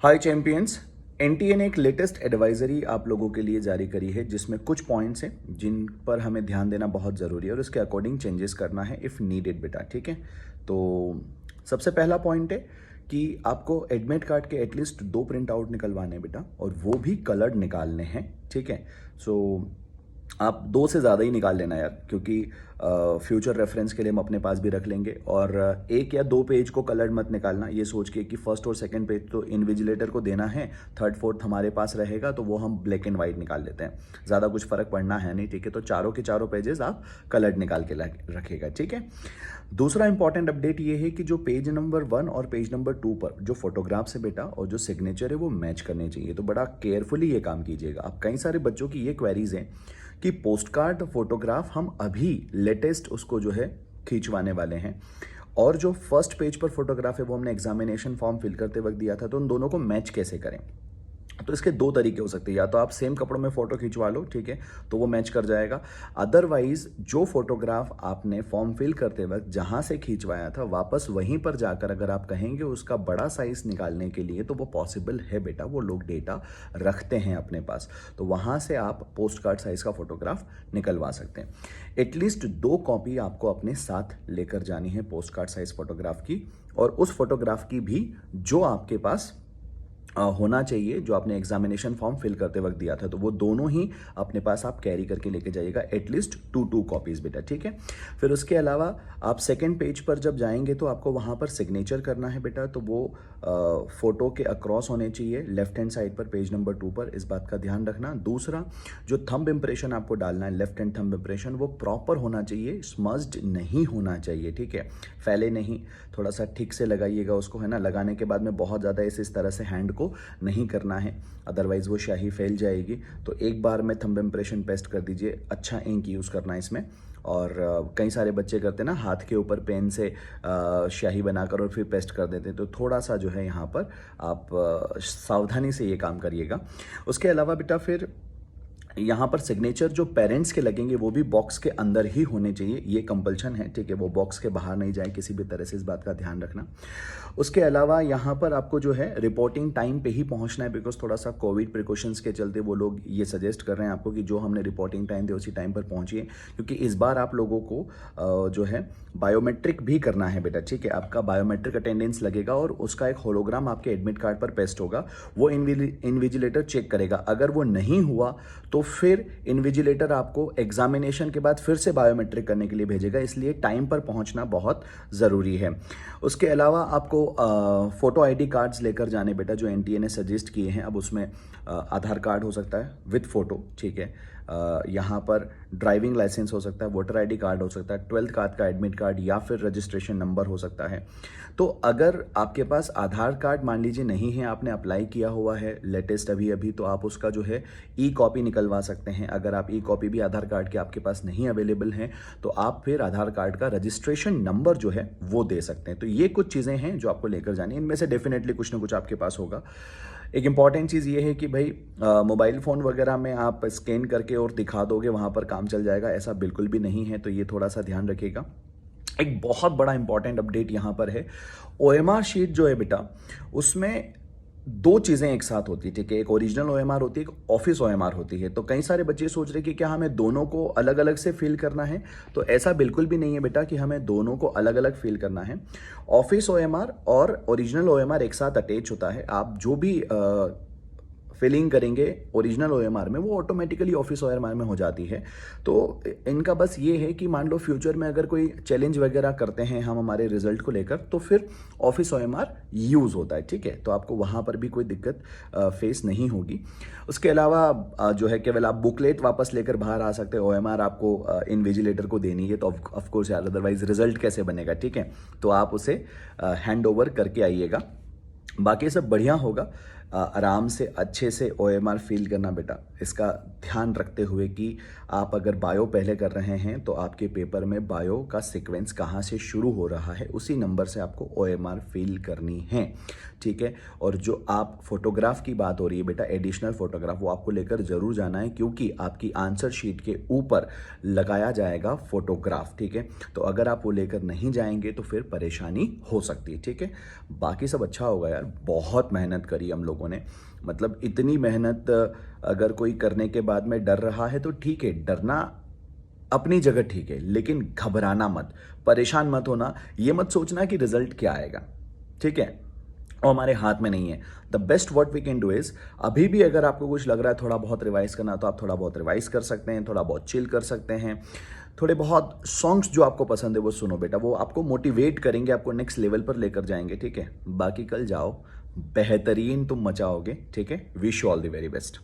हाय champions. NTA ने एक latest advisory आप लोगों के लिए जारी करी है जिसमें कुछ पॉइंट्स हैं जिन पर हमें ध्यान देना बहुत ज़रूरी है और उसके अकॉर्डिंग चेंजेस करना है इफ़ नीडेड बेटा। ठीक है, तो सबसे पहला पॉइंट है कि आपको एडमिट कार्ड के एटलीस्ट 2 प्रिंट आउट निकलवाने हैं बेटा, और वो भी कलर्ड निकालने हैं। ठीक है, सो आप 2 से ज़्यादा ही निकाल लेना यार, क्योंकि फ्यूचर रेफरेंस के लिए हम अपने पास भी रख लेंगे। और 1 या 2 पेज को कलर्ड मत निकालना, ये सोच के कि फर्स्ट और सेकंड पेज तो इन्विजिलेटर को देना है, थर्ड फोर्थ हमारे पास रहेगा, तो वो हम ब्लैक एंड वाइट निकाल लेते हैं। ज़्यादा कुछ फ़र्क पड़ना है नहीं। ठीक है, तो चारों के चारों पेजेस आप कलर्ड निकाल के रखेगा। ठीक है, दूसरा इंपॉर्टेंट अपडेट ये है कि जो पेज नंबर 1 और पेज नंबर 2 पर जो फोटोग्राफ्स है बेटा और जो सिग्नेचर है वो मैच करने चाहिए, तो बड़ा केयरफुली ये काम कीजिएगा। अब कई सारे बच्चों की ये क्वेरीज हैं कि पोस्ट कार्ड फोटोग्राफ हम अभी लेटेस्ट उसको जो है खींचवाने वाले हैं, और जो फर्स्ट पेज पर फोटोग्राफ है वो हमने एग्जामिनेशन फॉर्म फिल करते वक्त दिया था, तो उन दोनों को मैच कैसे करें। तो इसके 2 तरीके हो सकते हैं, या तो आप सेम कपड़ों में फोटो खिंचवा लो, ठीक है, तो वो मैच कर जाएगा। अदरवाइज जो फोटोग्राफ आपने फॉर्म फिल करते वक्त जहां से खिंचवाया था वापस वहीं पर जाकर अगर आप कहेंगे उसका बड़ा साइज निकालने के लिए, तो वो पॉसिबल है बेटा, वो लोग डेटा रखते हैं अपने पास, तो वहां से आप पोस्ट कार्ड साइज का फोटोग्राफ निकलवा सकते हैं। एटलीस्ट 2 कॉपी आपको अपने साथ लेकर जानी है पोस्ट कार्ड साइज फोटोग्राफ की, और उस फोटोग्राफ की भी जो आपके पास होना चाहिए, जो आपने एग्जामिनेशन फॉर्म फिल करते वक्त दिया था, तो वो दोनों ही अपने पास आप कैरी करके लेके जाइएगा, एटलीस्ट 2 कॉपीज बेटा। ठीक है, फिर उसके अलावा आप सेकंड पेज पर जब जाएंगे तो आपको वहां पर सिग्नेचर करना है बेटा, तो वो फोटो के अक्रॉस होने चाहिए लेफ्ट हैंड साइड पर पेज नंबर 2 पर, इस बात का ध्यान रखना। दूसरा, जो थंब इंप्रेशन आपको डालना है, लेफ्ट हैंड थंब इंप्रेशन, वो प्रॉपर होना चाहिए, स्मज्ड नहीं होना चाहिए। ठीक है, फैले नहीं, थोड़ा सा ठीक से लगाइएगा उसको, है ना। लगाने के बाद में बहुत ज़्यादा इस तरह से हैंड को नहीं करना है, अदरवाइज वो स्याही फैल जाएगी। तो एक बार में थंब इंप्रेशन पेस्ट कर दीजिए, अच्छा इंक यूज़ करना है इसमें। और कई सारे बच्चे करते हैं ना, हाथ के ऊपर पेन से स्याही बनाकर और फिर पेस्ट कर देते हैं, तो थोड़ा सा जो है यहाँ पर आप सावधानी से ये काम करिएगा। उसके अलावा बेटा फिर यहाँ पर सिग्नेचर जो पेरेंट्स के लगेंगे वो भी बॉक्स के अंदर ही होने चाहिए, ये कंपल्शन है। ठीक है, वो बॉक्स के बाहर नहीं जाए किसी भी तरह से, इस बात का ध्यान रखना। उसके अलावा यहाँ पर आपको जो है रिपोर्टिंग टाइम पे ही पहुँचना है, बिकॉज थोड़ा सा कोविड प्रिकॉशंस के चलते वो लोग ये सजेस्ट कर रहे हैं आपको कि जो हमने रिपोर्टिंग टाइम दिया उसी टाइम पर पहुँचिए, क्योंकि इस बार आप लोगों को जो है बायोमेट्रिक भी करना है बेटा। ठीक है, आपका बायोमेट्रिक अटेंडेंस लगेगा और उसका एक होलोग्राम आपके एडमिट कार्ड पर पेस्ट होगा, वो इन्विजिलेटर चेक करेगा। अगर वो नहीं हुआ तो फिर इन्विजिलेटर आपको एग्जामिनेशन के बाद फिर से बायोमेट्रिक करने के लिए भेजेगा, इसलिए टाइम पर पहुंचना बहुत ज़रूरी है। उसके अलावा आपको फोटो आईडी कार्ड्स लेकर जाने बेटा, जो एनटीए ने सजेस्ट किए हैं। अब उसमें आधार कार्ड हो सकता है विथ फोटो, ठीक है, यहाँ पर ड्राइविंग लाइसेंस हो सकता है, वोटर आईडी कार्ड हो सकता है, 12th क्लास का एडमिट कार्ड या फिर रजिस्ट्रेशन नंबर हो सकता है। तो अगर आपके पास आधार कार्ड मान लीजिए नहीं है, आपने अप्लाई किया हुआ है लेटेस्ट अभी तो आप उसका जो है ई कॉपी निकलवा सकते हैं। अगर आप ई कॉपी भी आधार कार्ड के आपके पास नहीं अवेलेबल है तो आप फिर आधार कार्ड का रजिस्ट्रेशन नंबर जो है वो दे सकते हैं। तो ये कुछ चीज़ें हैं जो आपको लेकर जानी, इनमें से डेफिनेटली कुछ ना कुछ आपके पास होगा। एक इंपॉर्टेंट चीज़ ये है कि भाई मोबाइल फ़ोन वगैरह में आप स्कैन करके और दिखा दोगे वहाँ पर काम चल जाएगा, ऐसा बिल्कुल भी नहीं है, तो ये थोड़ा सा ध्यान रखिएगा। एक बहुत बड़ा इंपॉर्टेंट अपडेट यहाँ पर है, ओएमआर शीट जो है बेटा उसमें 2 चीज़ें एक साथ होती है। ठीक है, एक ओरिजिनल ओएमआर होती है, एक ऑफिस ओएमआर होती है। तो कई सारे बच्चे सोच रहे कि क्या हमें दोनों को अलग अलग से फिल करना है, तो ऐसा बिल्कुल भी नहीं है बेटा कि हमें दोनों को अलग अलग फिल करना है। ऑफिस ओएमआर और ओरिजिनल ओएमआर एक साथ अटैच होता है। आप जो भी फिलिंग करेंगे ओरिजिनल ओएमआर में वो ऑटोमेटिकली ऑफिस ओएमआर में हो जाती है। तो इनका बस ये है कि मान लो फ्यूचर में अगर कोई चैलेंज वगैरह करते हैं हम हमारे रिजल्ट को लेकर, तो फिर ऑफिस ओएमआर यूज़ होता है। ठीक है, तो आपको वहाँ पर भी कोई दिक्कत फेस नहीं होगी। उसके अलावा जो है केवल आप बुकलेट वापस लेकर बाहर आ सकते हैं, ओएमआर आपको इन्विजिलेटर को देनी है, तो ऑफकोर्स यार, अदरवाइज रिजल्ट कैसे बनेगा। ठीक है, तो आप उसे हैंड ओवर करके आइएगा। बाकी सब बढ़िया होगा, आराम से अच्छे से ओएमआर फिल करना बेटा, इसका ध्यान रखते हुए कि आप अगर बायो पहले कर रहे हैं तो आपके पेपर में बायो का सीक्वेंस कहाँ से शुरू हो रहा है उसी नंबर से आपको ओएमआर फिल करनी है। ठीक है, और जो आप फोटोग्राफ की बात हो रही है बेटा, एडिशनल फोटोग्राफ, वो आपको लेकर जरूर जाना है, क्योंकि आपकी आंसर शीट के ऊपर लगाया जाएगा फोटोग्राफ। ठीक है, तो अगर आप वो लेकर नहीं जाएंगे तो फिर परेशानी हो सकती है। ठीक है, बाकी सब अच्छा होगा यार। यार बहुत मेहनत करी हम लोगों ने, मतलब इतनी मेहनत अगर कोई करने के बाद में डर रहा है तो ठीक है, डरना अपनी जगह ठीक है, लेकिन घबराना मत, परेशान मत होना, ये मत सोचना कि रिजल्ट क्या आएगा, ठीक है, और हमारे हाथ में नहीं है। The best what we can do is, अभी भी अगर आपको कुछ लग रहा है थोड़ा बहुत रिवाइज करना, तो आप थोड़ा बहुत रिवाइज कर सकते हैं, थोड़ा बहुत चिल कर सकते हैं, थोड़े बहुत सॉन्ग्स जो आपको पसंद है वो सुनो बेटा, वो आपको मोटिवेट करेंगे, आपको नेक्स्ट लेवल पर लेकर जाएंगे, ठीक है। बाकी कल जाओ, बेहतरीन तुम मचाओगे, ठीक है। Wish you all the very best.